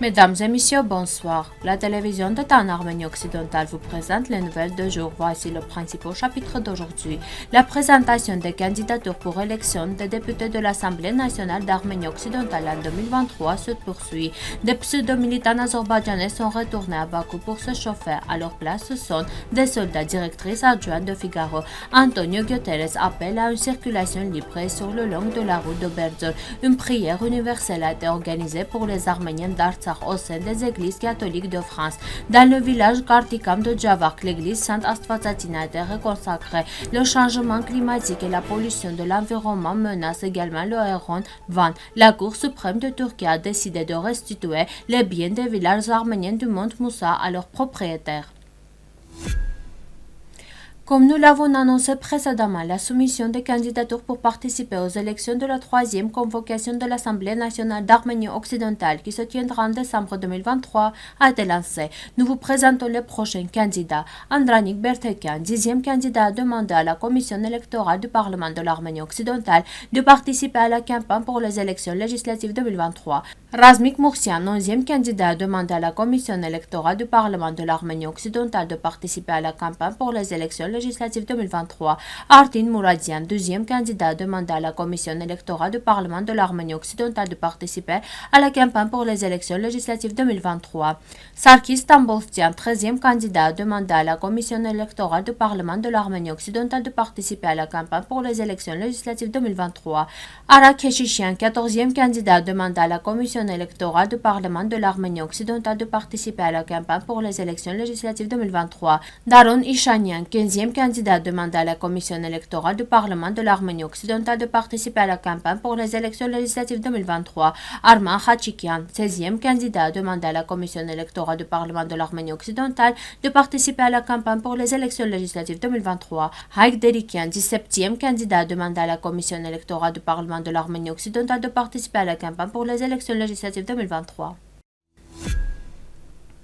Mesdames et messieurs, bonsoir. La télévision d'État en Arménie occidentale vous présente les nouvelles de jour. Voici le principal chapitre d'aujourd'hui. La présentation des candidatures pour élection des députés de l'Assemblée nationale d'Arménie occidentale en 2023 se poursuit. Des pseudo-militants azerbaïdjanais sont retournés à Bakou pour se chauffer. À leur place, ce sont des soldats. Directrice adjointe de Figaro, Antonio Guterres, appelle à une circulation libre et sur le long de la route de Berzor. Une prière universelle a été organisée pour les Arméniens d'Artsakh au sein des églises catholiques de France. Dans le village Kartikam de Djavark, l'église Sainte-Astvatzatina a été reconsacrée. Le changement climatique et la pollution de l'environnement menacent également le Héron Van. La Cour suprême de Turquie a décidé de restituer les biens des villages arméniens du Mont Moussa à leurs propriétaires. Comme nous l'avons annoncé précédemment, la soumission des candidatures pour participer aux élections de la troisième convocation de l'Assemblée nationale d'Arménie occidentale qui se tiendra en décembre 2023 a été lancée. Nous vous présentons les prochains candidats. Andranik Bertekian, 10e candidat, a demandé à la commission électorale du Parlement de l'Arménie occidentale de participer à la campagne pour les élections législatives 2023. Razmik Mursian, 11e candidat, a demandé à la commission électorale du Parlement de l'Arménie occidentale de participer à la campagne pour les élections législatives 2023. Artin Mouradian, 12e candidat, a demandé à la commission électorale du Parlement de l'Arménie occidentale de participer à la campagne pour les élections législatives 2023. Sarkis Tambolstian, 13e candidat, a demandé à la commission électorale du Parlement de l'Arménie occidentale de participer à la campagne pour les élections législatives 2023. Arak Keshishian, 14e candidat, a demandé à la commission électorale du Parlement de l'Arménie occidentale de participer à la campagne pour les élections législatives 2023. Daron Ishanian, 15e candidat, a demandé à la commission électorale du Parlement de l'Arménie occidentale de participer à la campagne pour les élections législatives 2023. Arman Khachikian, 16e candidat, a demandé à la commission électorale du Parlement de l'Arménie occidentale de participer à la campagne pour les élections législatives 2023. Haïk Derikian, 17e candidat, a demandé à la commission électorale du Parlement de l'Arménie occidentale de participer à la campagne pour les élections législatives 2023.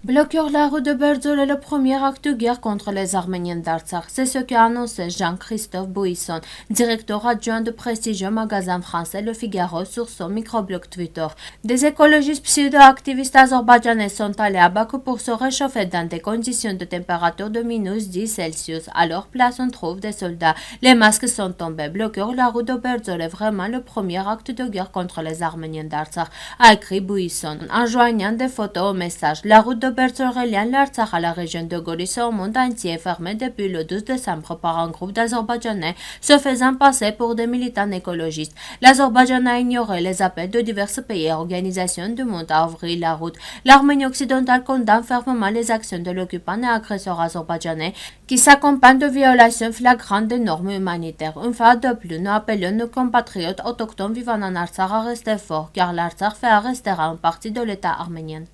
Bloquer la route de Berzor est le premier acte de guerre contre les Arméniens d'Artsakh. C'est ce qu'a annoncé Jean-Christophe Bouisson, directeur adjoint de prestigieux magasin français Le Figaro, sur son microblog Twitter. Des écologistes pseudo-activistes azerbaïdjanais sont allés à Bakou pour se réchauffer dans des conditions de température de -10°C. À leur place, on trouve des soldats. Les masques sont tombés. Bloquer la route de Berzor est vraiment le premier acte de guerre contre les Arméniens d'Artsakh, a écrit Bouisson, en joignant des photos au message. La route de Berzor reliant l'Artsakh à la région de Goris au monde entier est fermée depuis le 12 décembre par un groupe d'Azerbaïdjanais se faisant passer pour des militants écologistes. L'Azerbaïdjan a ignoré les appels de divers pays et organisations du monde à ouvrir la route. L'Arménie occidentale condamne fermement les actions de l'occupant et agresseur azerbaïdjanais qui s'accompagnent de violations flagrantes des normes humanitaires. Une fois de plus, nous appelons nos compatriotes autochtones vivant en Artsakh à rester forts, car l'Artsakh fait rester une partie de l'État arménien.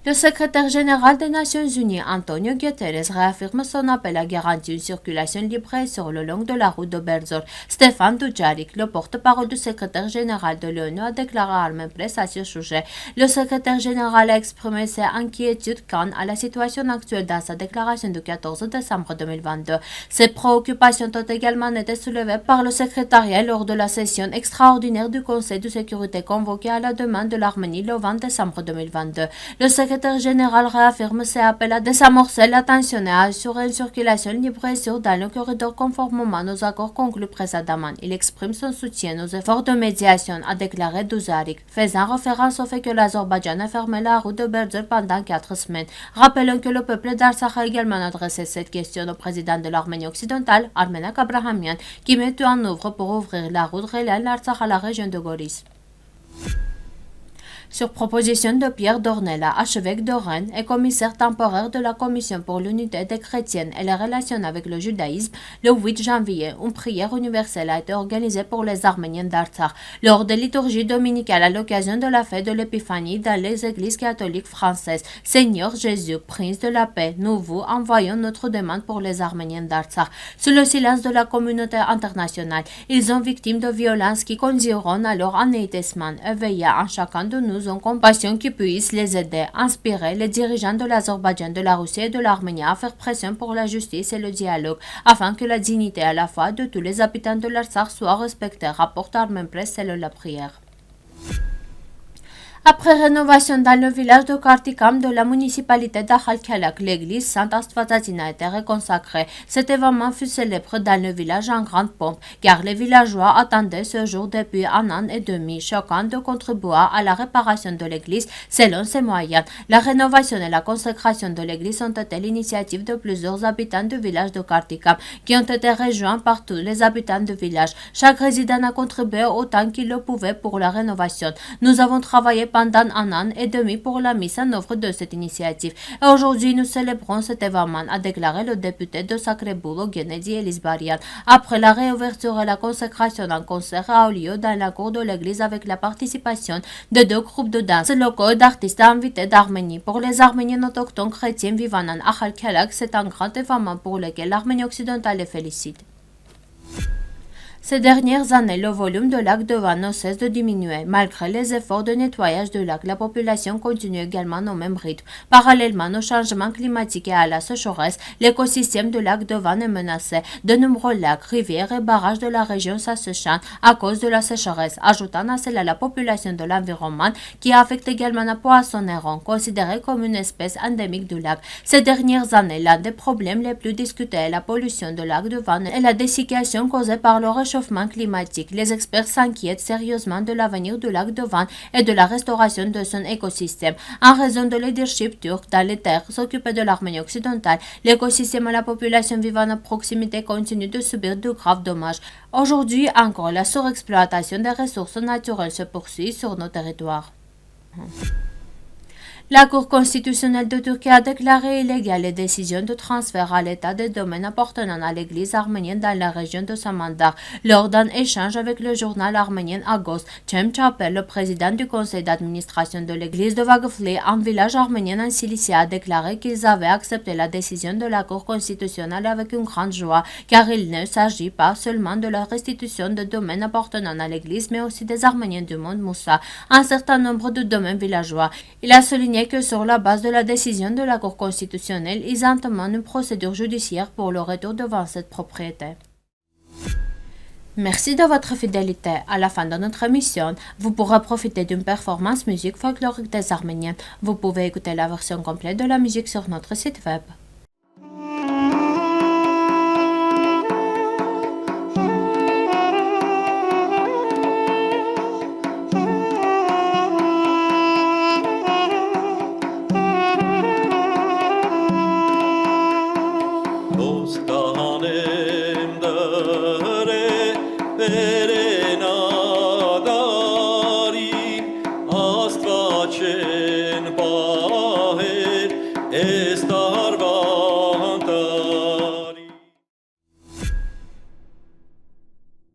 Le secrétaire général des Nations Unies, Antonio Guterres, réaffirme son appel à garantir une circulation libre sur le long de la route de Berzor. Stéphane Dujarric, le porte-parole du secrétaire général de l'ONU, a déclaré à Armen Press à ce sujet. Le secrétaire général a exprimé ses inquiétudes quant à la situation actuelle dans sa déclaration du 14 décembre 2022. Ces préoccupations ont également été soulevées par le secrétariat lors de la session extraordinaire du Conseil de sécurité convoquée à la demande de l'Arménie le 20 décembre 2022. Le secrétaire général réaffirme ses appels à désamorcer la tension et à assurer une circulation libre et sûre dans le corridor conformément aux accords conclus précédemment. Il exprime son soutien aux efforts de médiation, a déclaré Dujarric, faisant référence au fait que l'Azerbaïdjan a fermé la route de Berzor pendant 4 semaines. Rappelons que le peuple d'Artsakh a également adressé cette question au président de l'Arménie occidentale, Armenak Abrahamian, qui met tout en œuvre pour ouvrir la route reliant l'Artsakh à la région de Goris. Sur proposition de Pierre Dornella, archevêque de Rennes et commissaire temporaire de la Commission pour l'unité des chrétiennes et les relations avec le judaïsme, le 8 janvier, une prière universelle a été organisée pour les Arméniens d'Artsakh. Lors des liturgies dominicales à l'occasion de la fête de l'Épiphanie dans les églises catholiques françaises, Seigneur Jésus, Prince de la paix, nous vous envoyons notre demande pour les Arméniens d'Artsakh. Sous le silence de la communauté internationale, ils sont victimes de violences qui conduiront à leur anéantissement. Veillez en chacun de nous en compassion qui puisse les aider, inspirer les dirigeants de l'Azerbaïdjan, de la Russie et de l'Arménie à faire pression pour la justice et le dialogue, afin que la dignité à la fois de tous les habitants de l'Artsakh soit respectée, rapporte Armen Press selon la prière. Après rénovation dans le village de Kartikam de la municipalité d'Akhalkhalak, l'église Saint-Astvatazina a été reconsacrée. Cet événement fut célèbre dans le village en grande pompe, car les villageois attendaient ce jour depuis 1 an et demi, choquant de contribuer à la réparation de l'église selon ses moyens. La rénovation et la consécration de l'église ont été l'initiative de plusieurs habitants du village de Kartikam, qui ont été rejoints par tous les habitants du village. Chaque résident a contribué autant qu'il le pouvait pour la rénovation. Nous avons travaillé pendant 1 an et demi pour la mise en œuvre de cette initiative. Et aujourd'hui, nous célébrons cet événement, a déclaré le député de Sacré-Boulo, Gennady Elisbarian. Après la réouverture et la consécration, un concert a eu lieu dans la cour de l'église avec la participation de 2 groupes de danse locaux et d'artistes invités d'Arménie. Pour les Arméniens autochtones chrétiens vivant en Akhalkhalak, c'est un grand événement pour lequel l'Arménie occidentale les félicite. Ces dernières années, le volume de lac de Van ne cesse de diminuer. Malgré les efforts de nettoyage de lac, la population continue également au même rythme. Parallèlement au changement climatique et à la sécheresse, l'écosystème du lac de Van est menacé. De nombreux lacs, rivières et barrages de la région s'assèchent à cause de la sécheresse, ajoutant à cela la population de l'environnement qui affecte également la poisson héron, considérée comme une espèce endémique du lac. Ces dernières années, l'un des problèmes les plus discutés est la pollution du lac de Van et la dessiccation causée par le réchauffement climatique. Les experts s'inquiètent sérieusement de l'avenir du lac de Van et de la restauration de son écosystème. En raison de leadership turc dans les terres occupées de l'Arménie occidentale, l'écosystème et la population vivant à proximité continuent de subir de graves dommages. Aujourd'hui encore, la surexploitation des ressources naturelles se poursuit sur nos territoires. La Cour constitutionnelle de Turquie a déclaré illégale les décisions de transfert à l'État des domaines appartenant à l'Église arménienne dans la région de Samandar. Lors d'un échange avec le journal arménien Agos, Cem Chapel, le président du conseil d'administration de l'Église de Vagfli, un village arménien en Cilicie, a déclaré qu'ils avaient accepté la décision de la Cour constitutionnelle avec une grande joie, car il ne s'agit pas seulement de la restitution de domaines appartenant à l'Église, mais aussi des Arméniens du monde Moussa, un certain nombre de domaines villageois. Il a souligné que sur la base de la décision de la Cour constitutionnelle, ils entament une procédure judiciaire pour le retour devant cette propriété. Merci de votre fidélité. À la fin de notre émission, vous pourrez profiter d'une performance musique folklorique des Arméniens. Vous pouvez écouter la version complète de la musique sur notre site web.